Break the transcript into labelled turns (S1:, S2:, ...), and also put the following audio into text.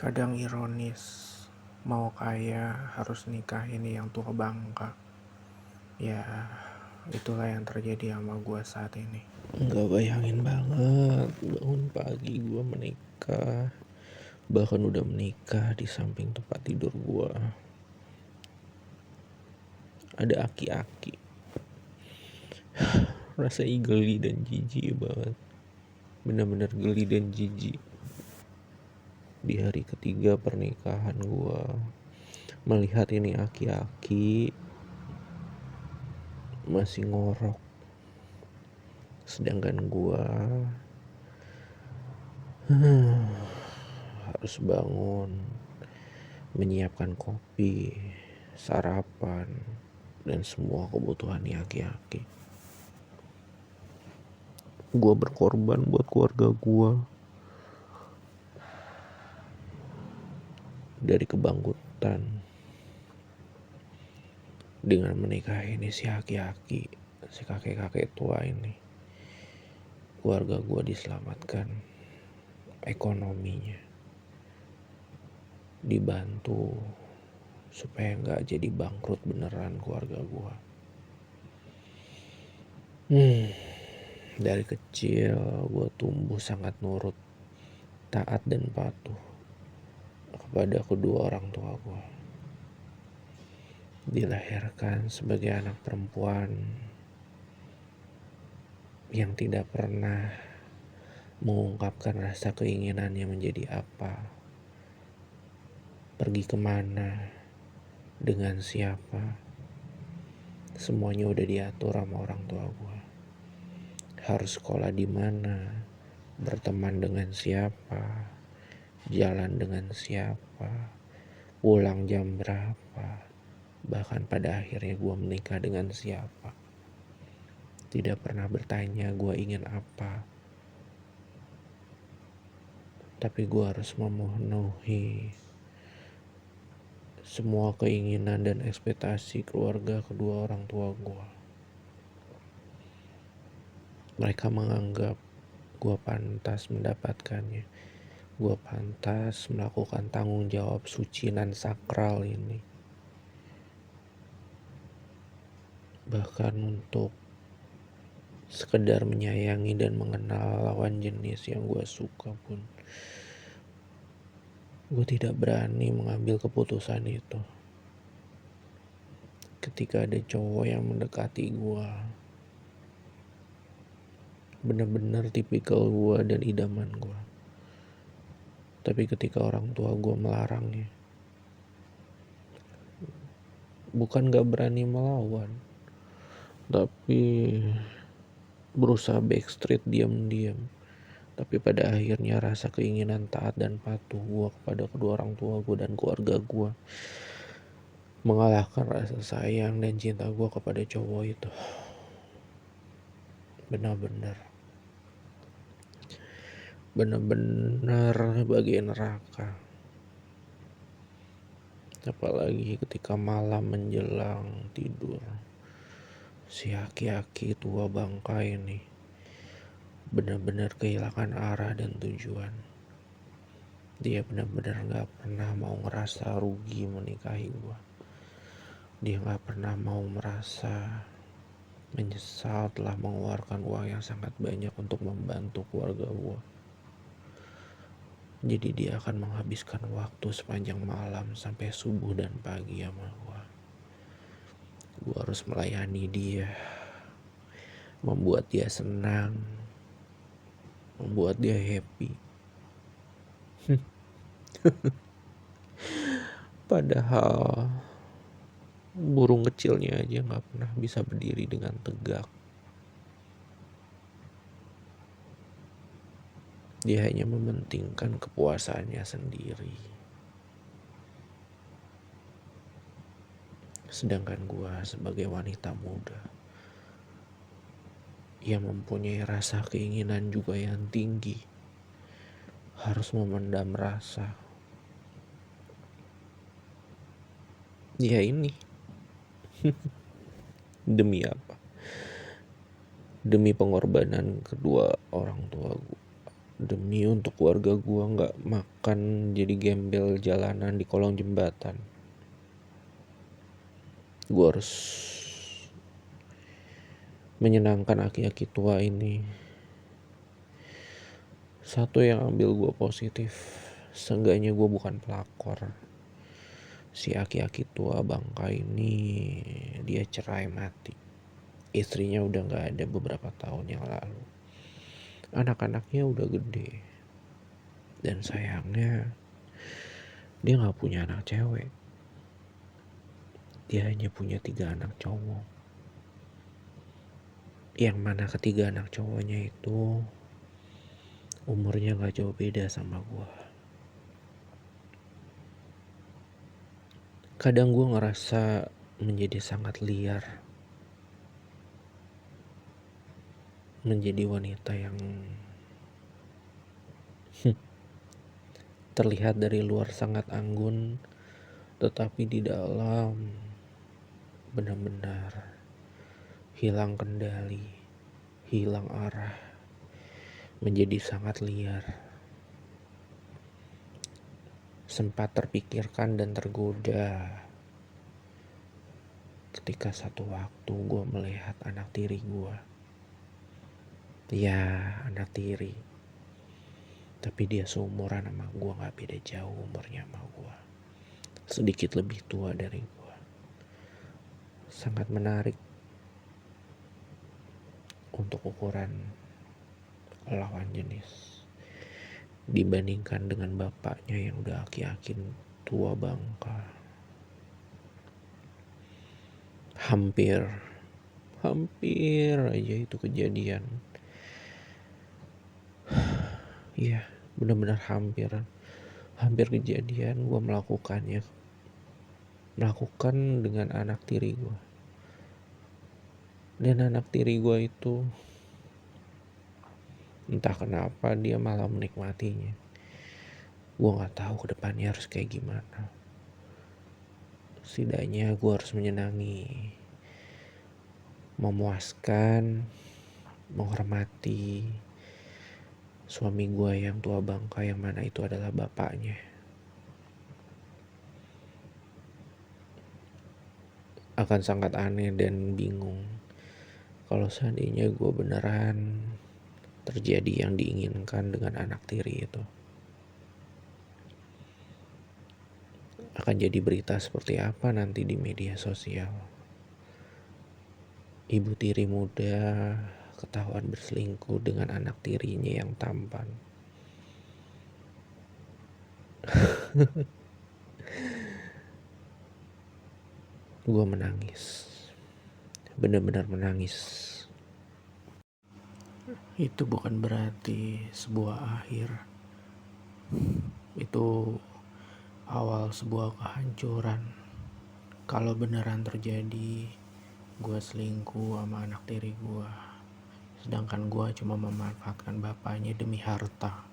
S1: Kadang ironis, mau kaya harus nikahin yang tua bangka. Ya, itulah yang terjadi sama gue saat ini.
S2: Nggak bayangin banget bangun pagi gue menikah. Bahkan udah menikah di samping tempat tidur gue ada aki-aki. Rasanya geli dan jijik banget. Bener-bener geli dan jijik. Di hari ketiga pernikahan gue melihat ini aki-aki masih ngorok. Sedangkan gue harus bangun, menyiapkan kopi, sarapan, dan semua kebutuhan aki-aki. Gue berkorban buat keluarga gue. Dari kebangkutan dengan menikahi ini si aki-aki, si kakek-kakek tua ini, keluarga gue diselamatkan ekonominya, dibantu supaya nggak jadi bangkrut beneran keluarga gue. Dari kecil gue tumbuh sangat nurut, taat dan patuh kepada kedua orang tua gue. Dilahirkan sebagai anak perempuan yang tidak pernah mengungkapkan rasa keinginannya menjadi apa, pergi kemana, dengan siapa. Semuanya udah diatur sama orang tua gue. Harus sekolah di mana, berteman dengan siapa, jalan dengan siapa, pulang jam berapa, bahkan pada akhirnya gue menikah dengan siapa. Tidak pernah bertanya gue ingin apa, tapi gue harus memenuhi semua keinginan dan ekspektasi keluarga kedua orang tua gue. Mereka menganggap gue pantas mendapatkannya. Gue pantas melakukan tanggung jawab suci dan sakral ini. Bahkan untuk sekedar menyayangi dan mengenal lawan jenis yang gue suka pun, gue tidak berani mengambil keputusan itu. Ketika ada cowok yang mendekati gue, bener-bener tipikal gue dan idaman gue. Tapi ketika orang tua gue melarangnya, bukan gak berani melawan, tapi berusaha backstreet diam-diam. Tapi pada akhirnya rasa keinginan taat dan patuh gue kepada kedua orang tua gue dan keluarga gue mengalahkan rasa sayang dan cinta gue kepada cowok itu. Benar-benar bagian neraka. Apalagi ketika malam menjelang tidur, si aki-aki tua bangka ini benar-benar kehilangan arah dan tujuan. Dia benar-benar gak pernah mau ngerasa rugi menikahi gue. Dia gak pernah mau merasa menyesal telah mengeluarkan uang yang sangat banyak untuk membantu keluarga gue. Jadi dia akan menghabiskan waktu sepanjang malam sampai subuh dan pagi sama gue. Gue harus melayani dia, membuat dia senang, membuat dia happy. Padahal burung kecilnya aja gak pernah bisa berdiri dengan tegak. Dia hanya mementingkan kepuasannya sendiri. Sedangkan gue sebagai wanita muda yang mempunyai rasa keinginan juga yang tinggi, harus memendam rasa. Ya ini demi apa? Demi pengorbanan kedua orang tua gue. demi untuk keluarga gue nggak makan jadi gembel jalanan di kolong jembatan. Gue harus menyenangkan aki-aki tua ini. Satu yang ambil gue positif, seenggaknya gue bukan pelakor. Si aki-aki tua bangka ini dia cerai mati. Istrinya udah gak ada beberapa tahun yang lalu. Anak-anaknya udah gede. Dan sayangnya dia gak punya anak cewek. Dia hanya punya 3 anak cowok. Yang mana ketiga anak cowoknya itu umurnya gak jauh beda sama gue. Kadang gue ngerasa menjadi sangat liar. Menjadi wanita yang terlihat dari luar sangat anggun, tetapi di dalam benar-benar hilang kendali, hilang arah, menjadi sangat liar. Sempat terpikirkan dan tergoda ketika satu waktu gue melihat anak tiri gue. Ya, anak tiri. Tapi dia seumuran sama gue, gak beda jauh umurnya sama gue. Sedikit lebih tua dari gue. Sangat menarik untuk ukuran lawan jenis. Dibandingkan dengan bapaknya yang udah aki-aki tua bangka. Hampir aja itu kejadian. Iya, benar-benar hampir kejadian gue melakukan dengan anak tiri gue. Dan anak tiri gue itu entah kenapa dia malah menikmatinya. Gue gak tahu ke depannya harus kayak gimana. Setidaknya gue harus menyenangi, memuaskan, menghormati suami gue yang tua bangka, yang mana itu adalah bapaknya. Akan sangat aneh dan bingung kalau seandainya gue beneran terjadi yang diinginkan dengan anak tiri itu. Akan jadi berita seperti apa nanti di media sosial. Ibu tiri muda ketahuan berselingkuh dengan anak tirinya yang tampan. Gue menangis. Benar-benar menangis.
S1: Itu bukan berarti sebuah akhir. Itu awal sebuah kehancuran. Kalau beneran terjadi gue selingkuh sama anak tiri gue, sedangkan gue cuma memanfaatkan bapaknya demi harta.